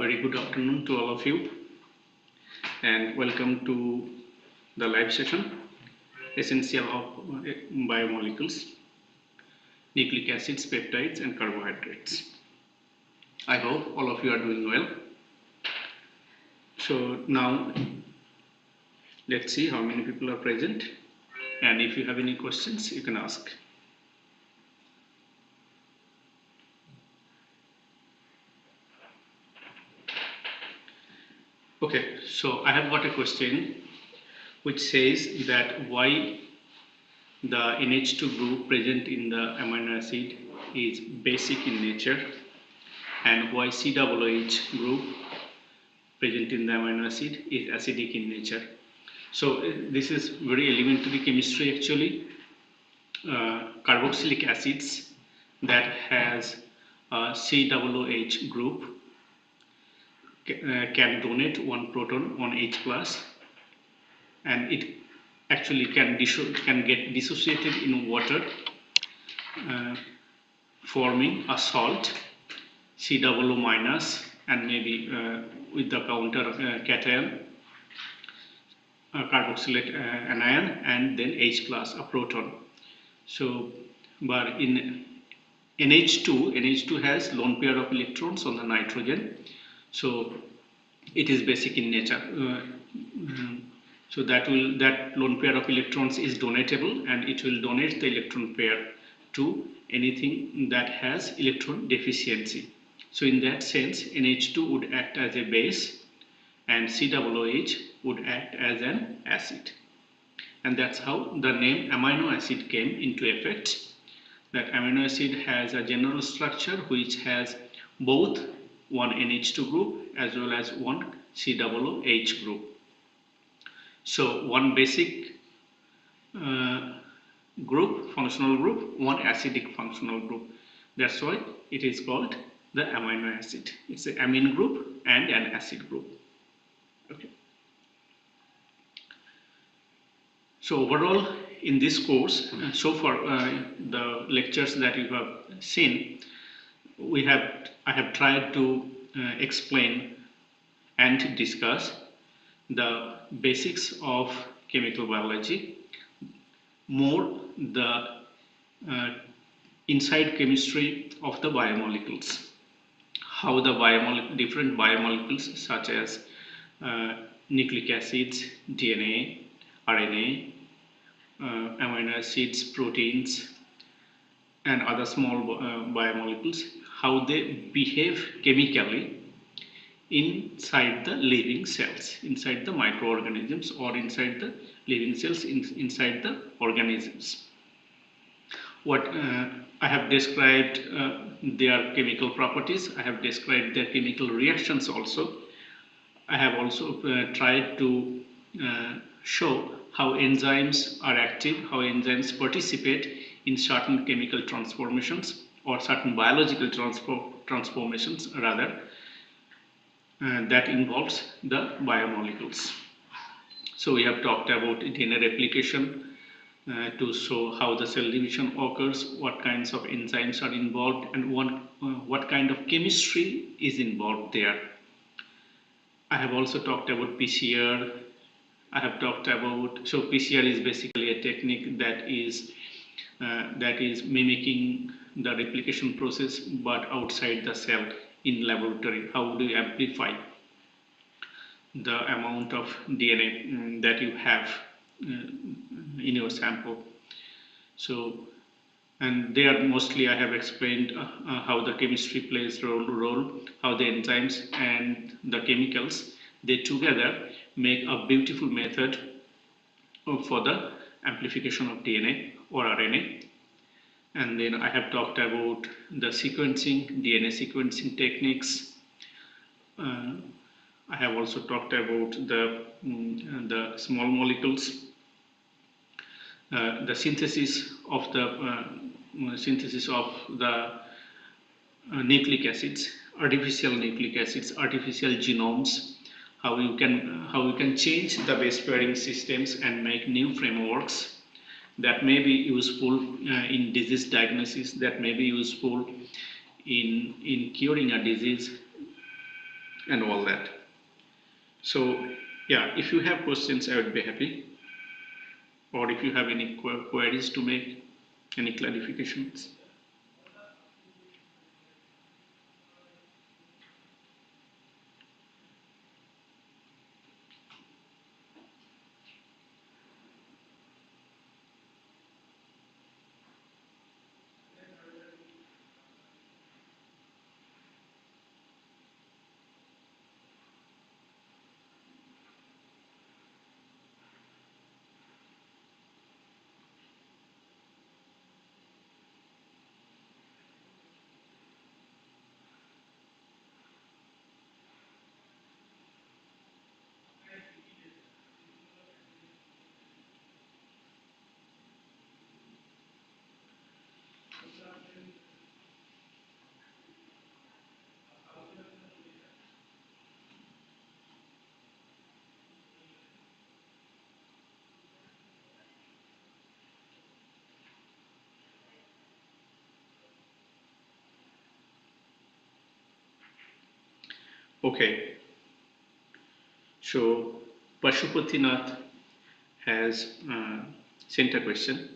Very good afternoon to all of you, and welcome to the live session, Essential of Biomolecules, Nucleic Acids, Peptides and Carbohydrates. I hope all of you are doing well. So now, let's see how many people are present, and if you have any questions, you can ask. Okay, so I have got a question which says that why the NH2 group present in the amino acid is basic in nature, and why COOH group present in the amino acid is acidic in nature. So this is very elementary chemistry actually. Carboxylic acids that has a COOH group can donate one proton on H plus, and it actually can get dissociated in water, forming a salt COO minus, and maybe with the counter cation carboxylate anion, and then H plus, a proton. So but in NH2 has lone pair of electrons on the nitrogen, so it is basic in nature. So that lone pair of electrons is donatable, and it will donate the electron pair to anything that has electron deficiency. So in that sense, NH2 would act as a base and COOH would act as an acid. And that's how the name amino acid came into effect. That amino acid has a general structure which has both one NH2 group as well as one COOH group. So one basic group, functional group, one acidic functional group. That's why it is called the amino acid. It's an amine group and an acid group. Okay. So overall, in this course, so far the lectures that you have seen, I have tried to explain and discuss the basics of chemical biology, more the inside chemistry of the biomolecules, how the different biomolecules such as nucleic acids, DNA, RNA, amino acids, proteins, and other small biomolecules, how they behave chemically inside the living cells, inside the microorganisms, or inside the living cells, inside the organisms. What I have described their chemical properties, I have described their chemical reactions also. I have also tried to show how enzymes are active, how enzymes participate in certain chemical transformations or certain biological transformations rather, that involves the biomolecules. So we have talked about DNA replication to show how the cell division occurs, what kinds of enzymes are involved, and what kind of chemistry is involved there. I have also talked about PCR. I have talked about, so PCR is basically a technique that is mimicking the replication process but outside the cell in laboratory. How do you amplify the amount of DNA that you have in your sample? So, and there mostly I have explained how the chemistry plays role, how the enzymes and the chemicals, they together make a beautiful method for the amplification of DNA or RNA. And then I have talked about the sequencing, DNA sequencing techniques. I have also talked about the small molecules, the synthesis of the nucleic acids, artificial nucleic acids, artificial genomes, how you can change the base pairing systems and make new frameworks that may be useful in disease diagnosis, that may be useful in curing a disease. and all that. So yeah, if you have questions, I would be happy, or if you have any queries to make, any clarifications. Okay, so Pashupatinath has sent a question.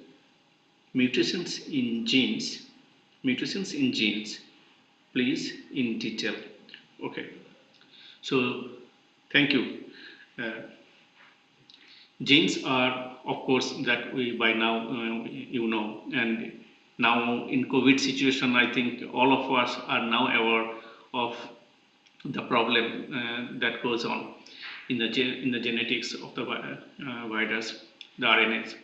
Mutations in genes, mutations in genes, please in detail. Okay, so thank you. Uh, Genes are, of course, that we by now and now in COVID situation, I think all of us are now aware of the problem that goes on in the genetics of the virus, the RNAs.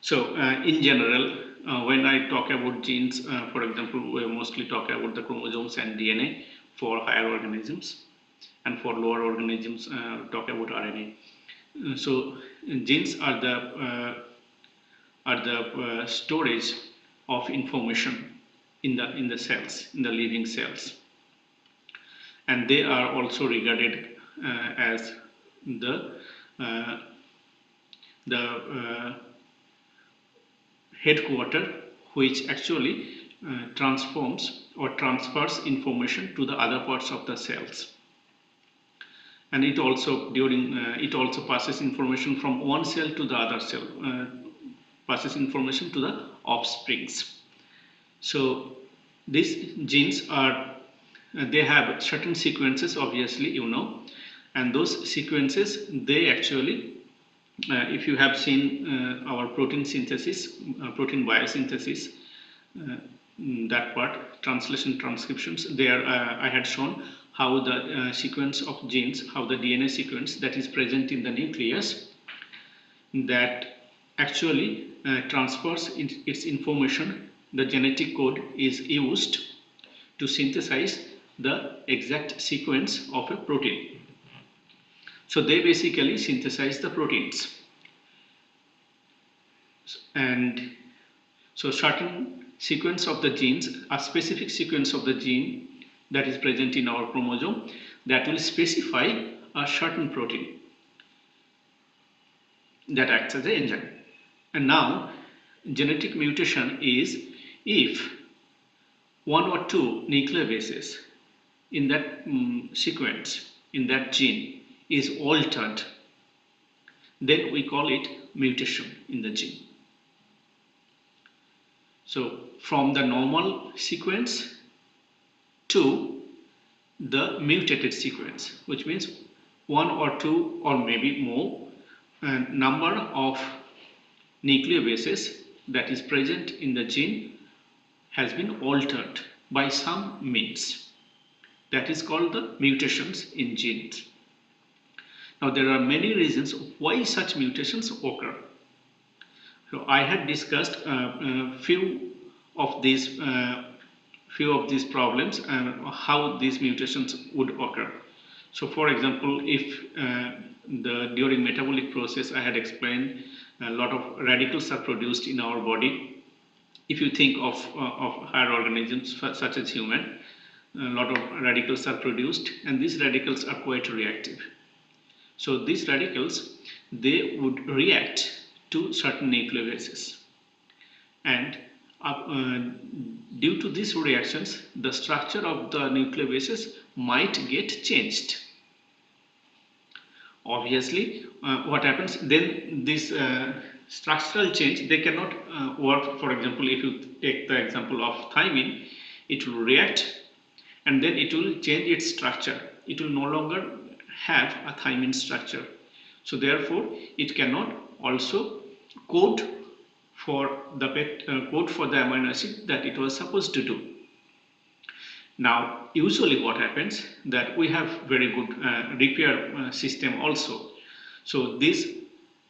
So in general, when I talk about genes, for example, we mostly talk about the chromosomes and DNA for higher organisms, and for lower organisms, talk about RNA. So genes are the storage of information in the cells, in the living cells, and they are also regarded as the uh, the headquarter which actually transforms or transfers information to the other parts of the cells, and it also it also passes information from one cell to the other cell, passes information to the offsprings. So these genes are they have certain sequences, obviously, and those sequences, they actually if you have seen our protein synthesis, protein biosynthesis, uh, that part, translation transcriptions, there I had shown how the sequence of genes, how the DNA sequence that is present in the nucleus, that actually transfers its information, the genetic code is used to synthesize the exact sequence of a protein. So they basically synthesize the proteins. And so certain sequence of the genes, a specific sequence of the gene that is present in our chromosome, that will specify a certain protein that acts as an enzyme. And now genetic mutation is if one or two nucleic bases in that sequence, in that gene, is altered, then we call it mutation in the gene. So from the normal sequence to the mutated sequence, which means one or two or maybe more number of nucleic bases that is present in the gene has been altered by some means. That is called the mutations in genes. Now there are many reasons why such mutations occur. So I had discussed few of these problems and how these mutations would occur. So for example, if during metabolic process, I had explained a lot of radicals are produced in our body. If you think of higher organisms such as human, a lot of radicals are produced, and these radicals are quite reactive. So these radicals, they would react to certain nucleic bases, and due to these reactions, the structure of the nucleic bases might get changed. Obviously, what happens then, this structural change, they cannot work. For example, if you take the example of thymine, it will react and then it will change its structure. It will no longer have a thymine structure. So therefore, it cannot also code for the amino acid that it was supposed to do. Now, usually what happens, that we have very good repair system also. So these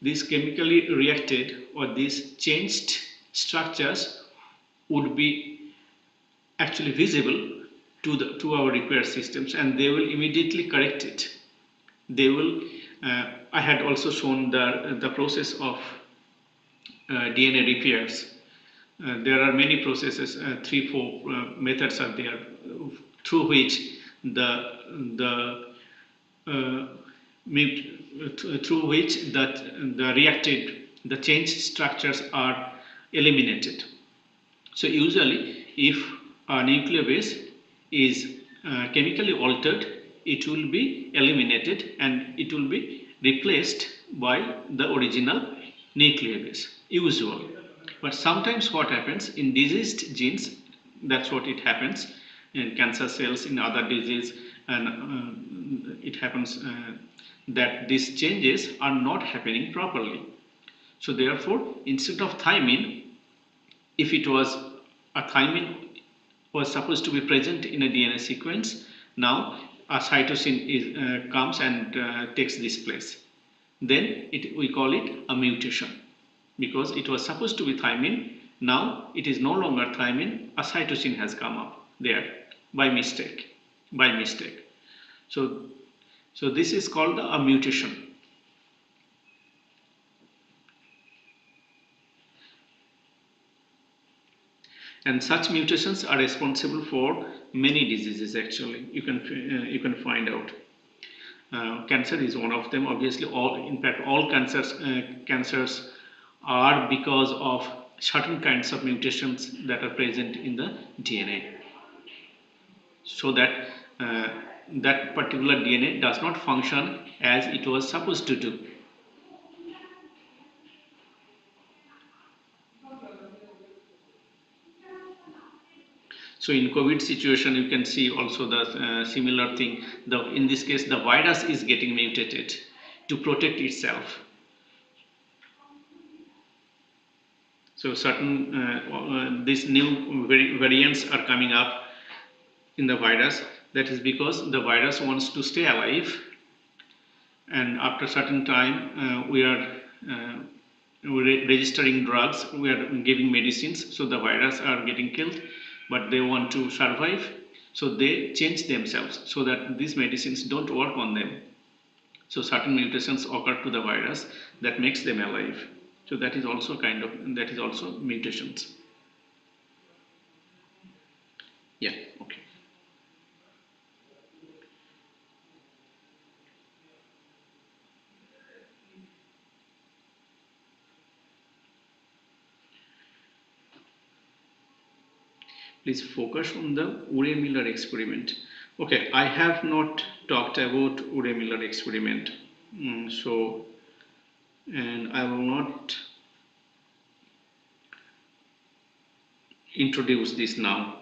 chemically reacted or these changed structures would be actually visible to our repair systems, and they will immediately correct it. They will. I had also shown the process of DNA repairs. There are many processes, 3-4 methods are there, through which the uh, through which the reacted, the changed structures are eliminated. So usually, if a nucleobase is chemically altered, it will be eliminated and it will be replaced by the original nucleobase, usually. But sometimes what happens in diseased genes, that's what it happens in cancer cells, in other disease, and it happens that these changes are not happening properly. So therefore, instead of thymine, if it was a thymine was supposed to be present in a DNA sequence, now a cytosine comes and takes this place. Then we call it a mutation, because it was supposed to be thymine. Now it is no longer thymine. A cytosine has come up there by mistake. So, this is called a mutation. And such mutations are responsible for many diseases. Actually, you can find out. Cancer is one of them. Obviously, in fact, all cancers are because of certain kinds of mutations that are present in the DNA. So that that particular DNA does not function as it was supposed to do. So in COVID situation, you can see also the similar thing. In this case, the virus is getting mutated to protect itself. So certain these new variants are coming up in the virus. That is because the virus wants to stay alive, and after certain time we are registering drugs, we are giving medicines, so the virus are getting killed, but they want to survive, so they change themselves so that these medicines don't work on them. So certain mutations occur to the virus that makes them alive. So that is also mutations. Yeah, okay. Please focus on the Urey-Miller experiment. Okay, I have not talked about Urey-Miller experiment. And I will not introduce this now.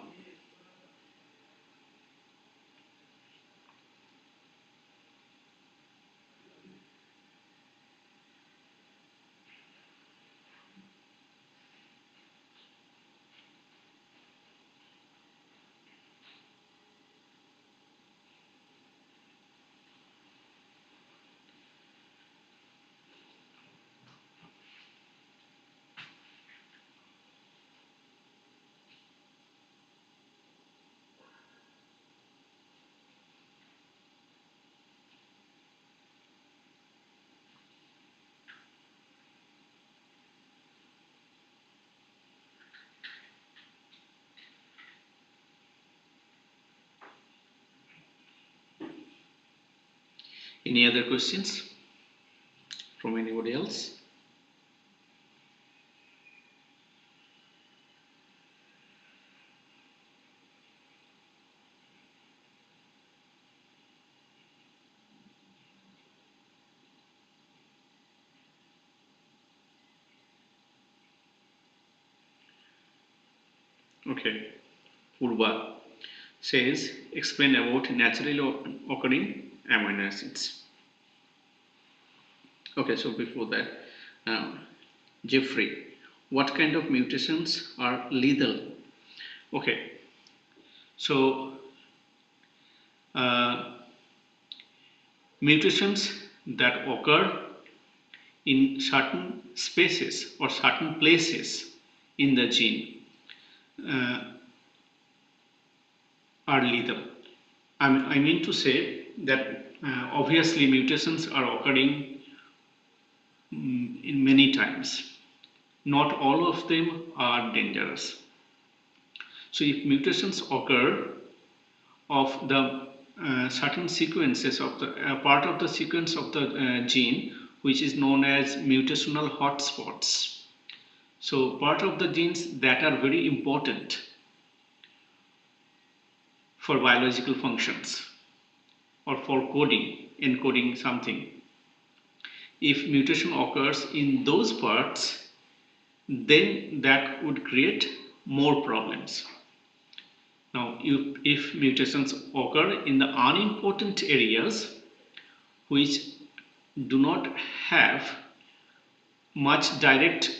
Any other questions from anybody else? Okay, Purva says explain about naturally occurring amino acids. Okay, so before that, Jeffrey, what kind of mutations are lethal? Okay, so uh, mutations that occur in certain spaces or certain places in the gene uh, are lethal. I mean to say that obviously mutations are occurring in many times. Not all of them are dangerous. So if mutations occur of the certain sequences of the part of the sequence of the gene which is known as mutational hotspots. So part of the genes that are very important for biological functions or for coding, encoding something. If mutation occurs in those parts, then that would create more problems. Now, if mutations occur in the unimportant areas which do not have much direct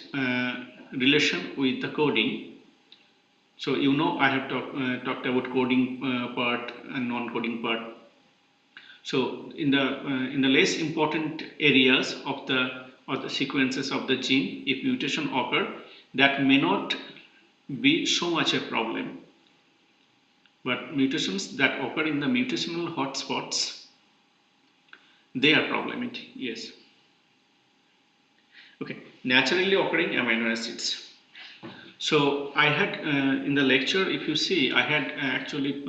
relation with the coding, so you know I have talked about coding part and non-coding part. So in the less important areas of the sequences of the gene, if mutation occur, that may not be so much a problem. But mutations that occur in the mutational hotspots, they are problematic. Yes. Okay. Naturally occurring amino acids. So I had in the lecture, if you see, I had actually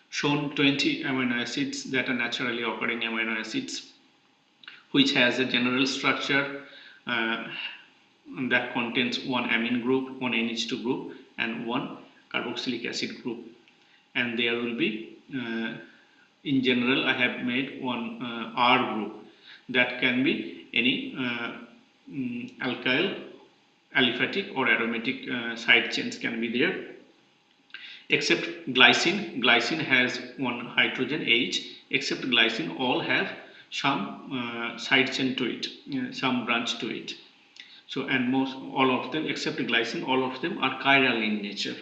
shown 20 amino acids that are naturally occurring amino acids, which has a general structure that contains one amine group, one NH2 group, and one carboxylic acid group. And there will be, in general, I have made one R group that can be any alkyl, aliphatic, or aromatic side chains can be there. Except glycine, glycine has one hydrogen H, except glycine all have some side chain to it, some branch to it. So, and most all of them except glycine, all of them are chiral in nature.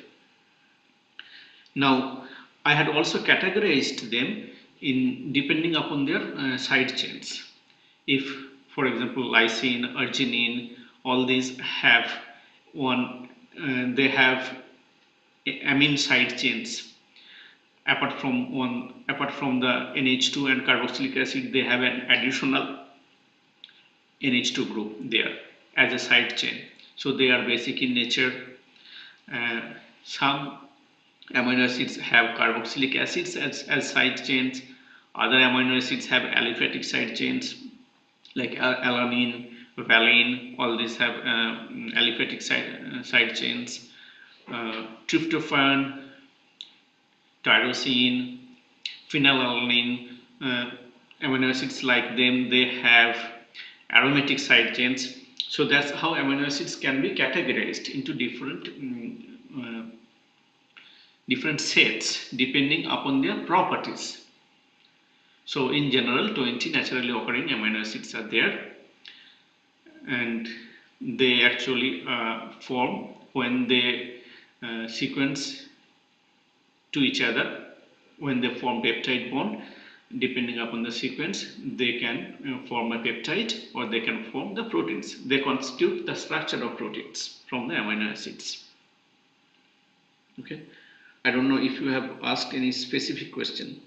Now, I had also categorized them in depending upon their side chains. If, for example, lysine, arginine, all these have one, they have amine side chains. Apart from the NH2 and carboxylic acid, they have an additional NH2 group there as a side chain. So they are basic in nature. Some amino acids have carboxylic acids as side chains. Other amino acids have aliphatic side chains like alanine, valine, all these have aliphatic side chains. Tryptophan, tyrosine, phenylalanine, amino acids like them, they have aromatic side chains. So that's how amino acids can be categorized into different sets depending upon their properties. So in general, 20 naturally occurring amino acids are there, and they actually form when they sequence to each other. When they form peptide bond, depending upon the sequence, they can form a peptide or they can form the proteins. They constitute the structure of proteins from the amino acids. Okay, I don't know if you have asked any specific question.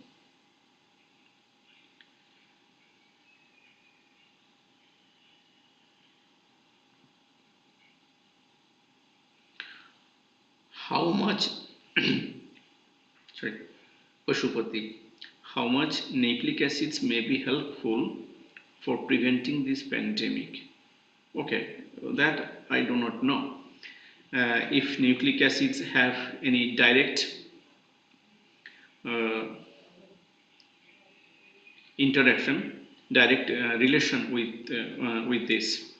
How much sorry, Pashupati, how much nucleic acids may be helpful for preventing this pandemic? Okay, that I do not know. If nucleic acids have any direct interaction, direct relation with this.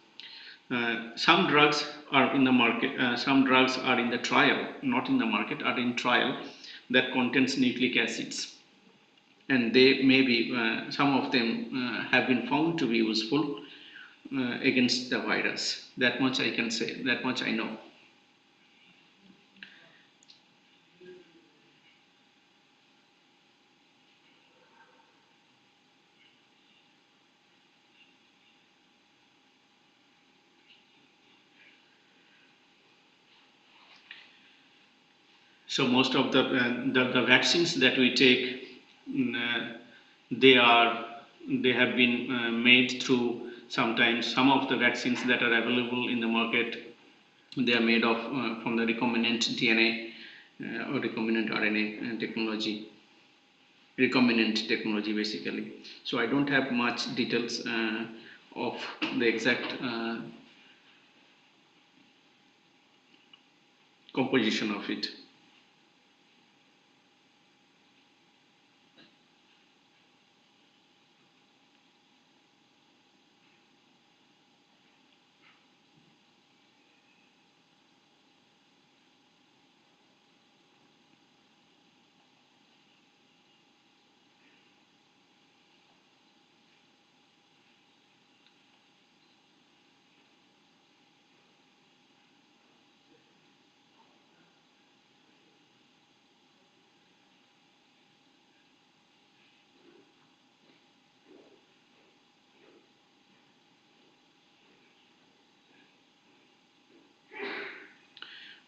Some drugs are in the market, some drugs are in the trial, not in the market, are in trial, that contains nucleic acids, and they may be, some of them have been found to be useful against the virus. That much I can say, that much I know. So most of the vaccines that we take, they are, they have been made through, sometimes some of the vaccines that are available in the market, they are made of from the recombinant DNA or recombinant RNA technology, recombinant technology basically. So I don't have much details of the exact composition of it.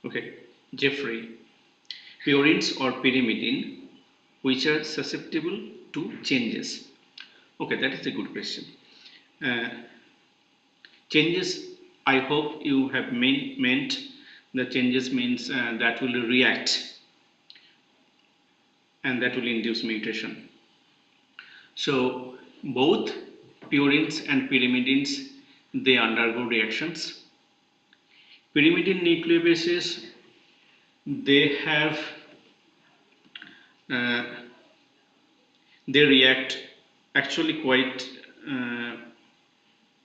Okay, Jeffrey, purines or pyrimidine which are susceptible to changes? Okay, that is a good question. Uh, Changes, I hope you have meant the changes means that will react and that will induce mutation. So both purines and pyrimidines, they undergo reactions. Pyrimidine nucleobases, they have uh, they react actually quite uh,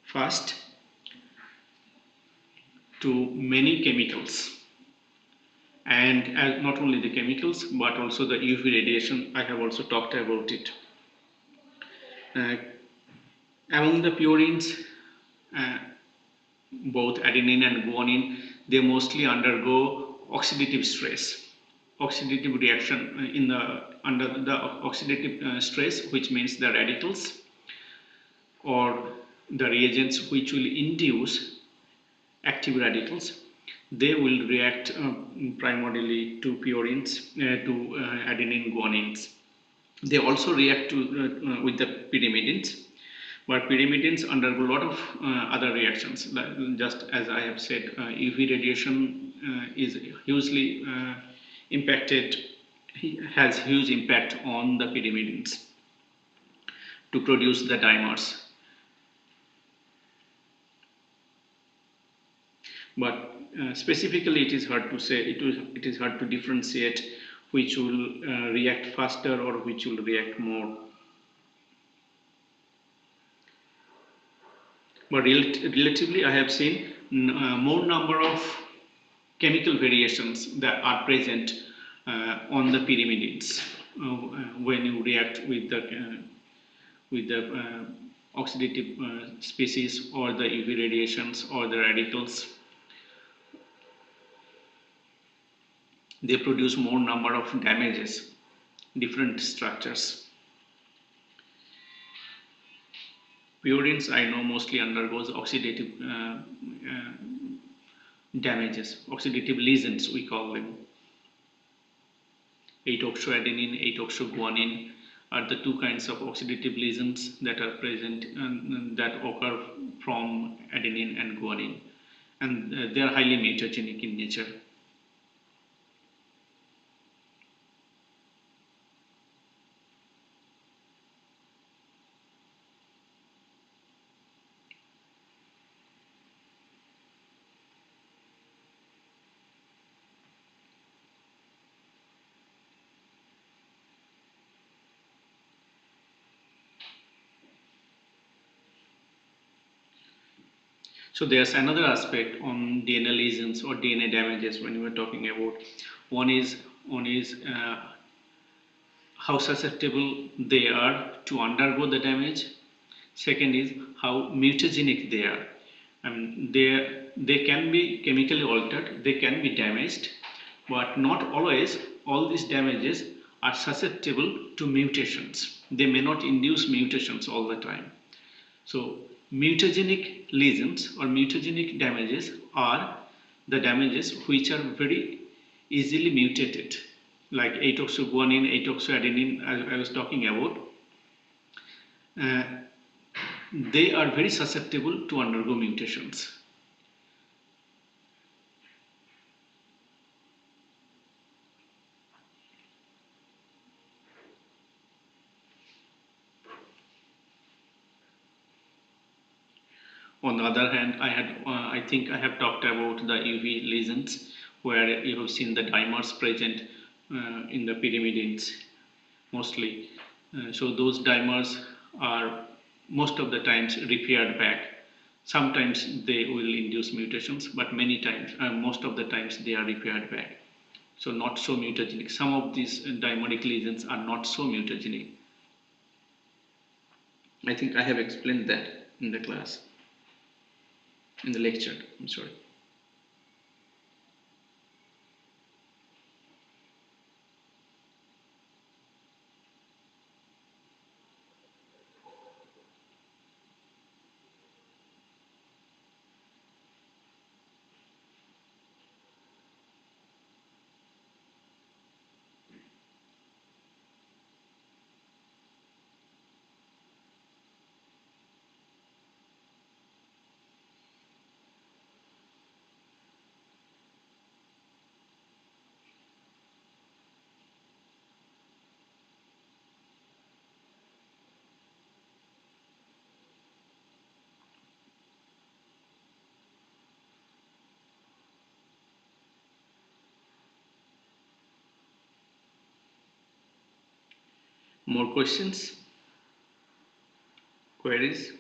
fast to many chemicals, and not only the chemicals but also the UV radiation. I have also talked about it. Uh, Among the purines, uh, both adenine and guanine, they mostly undergo oxidative stress, oxidative reaction in the under the oxidative stress, which means the radicals or the reagents which will induce active radicals, they will react primarily to purines, to adenine guanines. They also react to with the pyrimidines, but pyrimidines undergo a lot of other reactions. Just as I have said, UV radiation is hugely impacted, has huge impact on the pyrimidines to produce the dimers. But specifically, it is hard to say. It is hard to differentiate which will react faster or which will react more. But relatively, I have seen more number of chemical variations that are present on the pyrimidines when you react with the oxidative species or the UV radiations or the radicals. They produce more number of damages, different structures. Purines, I know, mostly undergoes oxidative damages, oxidative lesions we call them. 8-oxoadenine, 8-oxoguanine are the two kinds of oxidative lesions that are present and that occur from adenine and guanine, and they are highly mutagenic in nature. So there's another aspect on DNA lesions or DNA damages when we were talking about. One is how susceptible they are to undergo the damage. Second is how mutagenic they are. I mean, they can be chemically altered, they can be damaged, but not always all these damages are susceptible to mutations. They may not induce mutations all the time. So mutagenic lesions or mutagenic damages are the damages which are very easily mutated, like atoxoguanine, atoxoadenine, as I was talking about. Uh, they are very susceptible to undergo mutations. On the other hand, I think I have talked about the UV lesions where you have seen the dimers present in the pyrimidines mostly. So those dimers are most of the times repaired back. Sometimes they will induce mutations, but many times, most of the times they are repaired back. So not so mutagenic. Some of these dimeric lesions are not so mutagenic. I think I have explained that in the class, in the lecture. I'm sorry. More questions? Queries?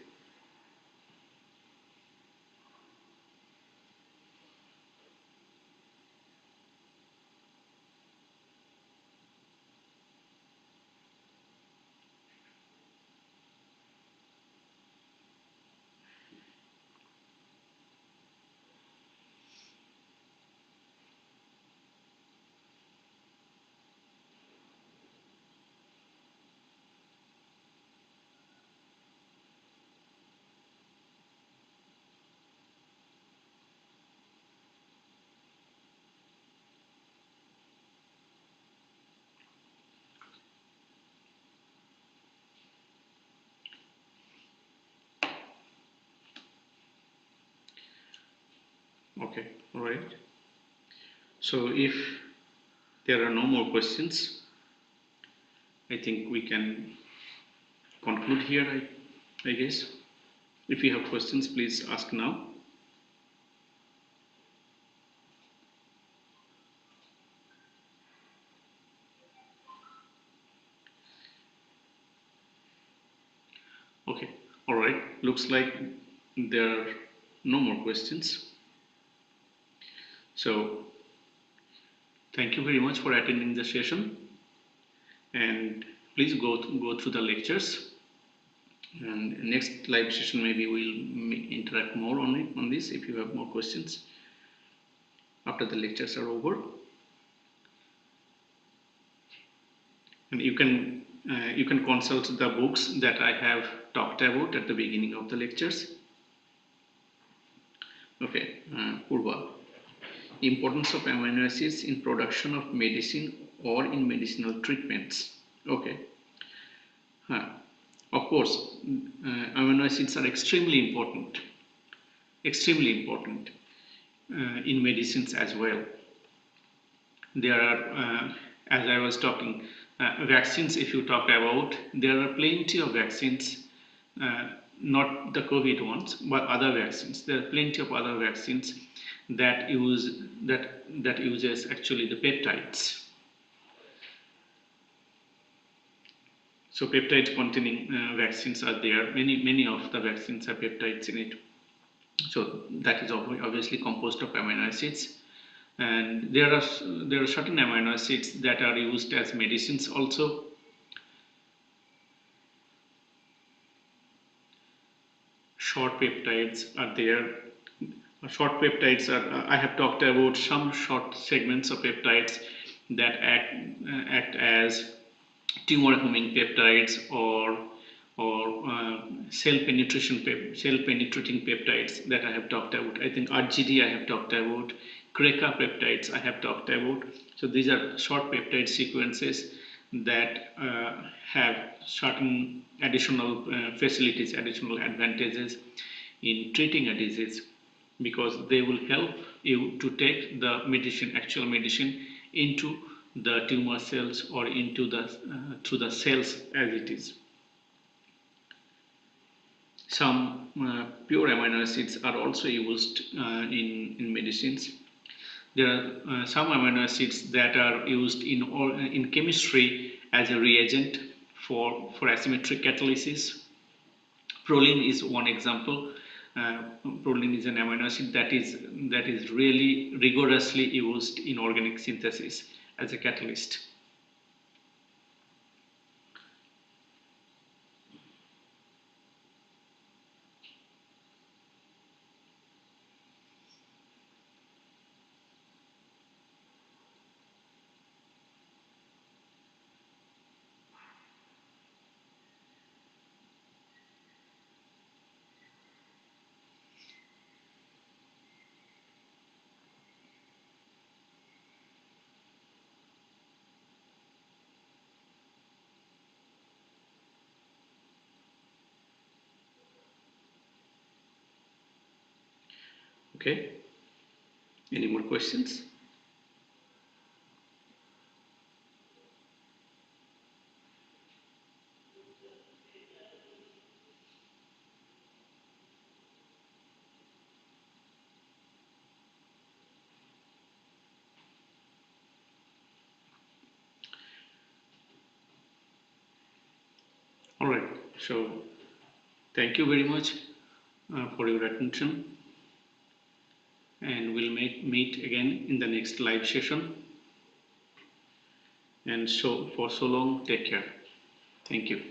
Okay, all right. So if there are no more questions, I think we can conclude here, I guess. If you have questions, please ask now. Okay, all right. Looks like there are no more questions. So thank you very much for attending the session, and please go through the lectures. And next live session, maybe we'll interact more on it, on this, if you have more questions after the lectures are over. And you can consult the books that I have talked about at the beginning of the lectures. Okay, Purva. Importance of amino acids in production of medicine or in medicinal treatments. Okay. Of course, amino acids are extremely important in medicines as well. There are, as I was talking, vaccines. If you talk about, there are plenty of vaccines, not the COVID ones, but other vaccines. There are plenty of other vaccines that uses actually the peptides. So peptide containing vaccines are there. Many of the vaccines have peptides in it. So that is obviously composed of amino acids, and there are certain amino acids that are used as medicines also. Short peptides are there. Short peptides are, I have talked about some short segments of peptides that act as tumor homing peptides, or cell penetrating peptides that I have talked about. I think RGD I have talked about, CRECA peptides I have talked about. So these are short peptide sequences that have certain additional facilities, additional advantages in treating a disease, because they will help you to take the medicine, actual medicine, into the tumor cells or into the through the cells as it is. Some pure amino acids are also used in medicines. There are some amino acids that are used in chemistry as a reagent for asymmetric catalysis. Proline is one example. Proline is an amino acid that is really rigorously used in organic synthesis as a catalyst. Okay, any more questions? All right, so thank you very much for your attention, and we'll meet again in the next live session. And so for so long, take care. Thank you.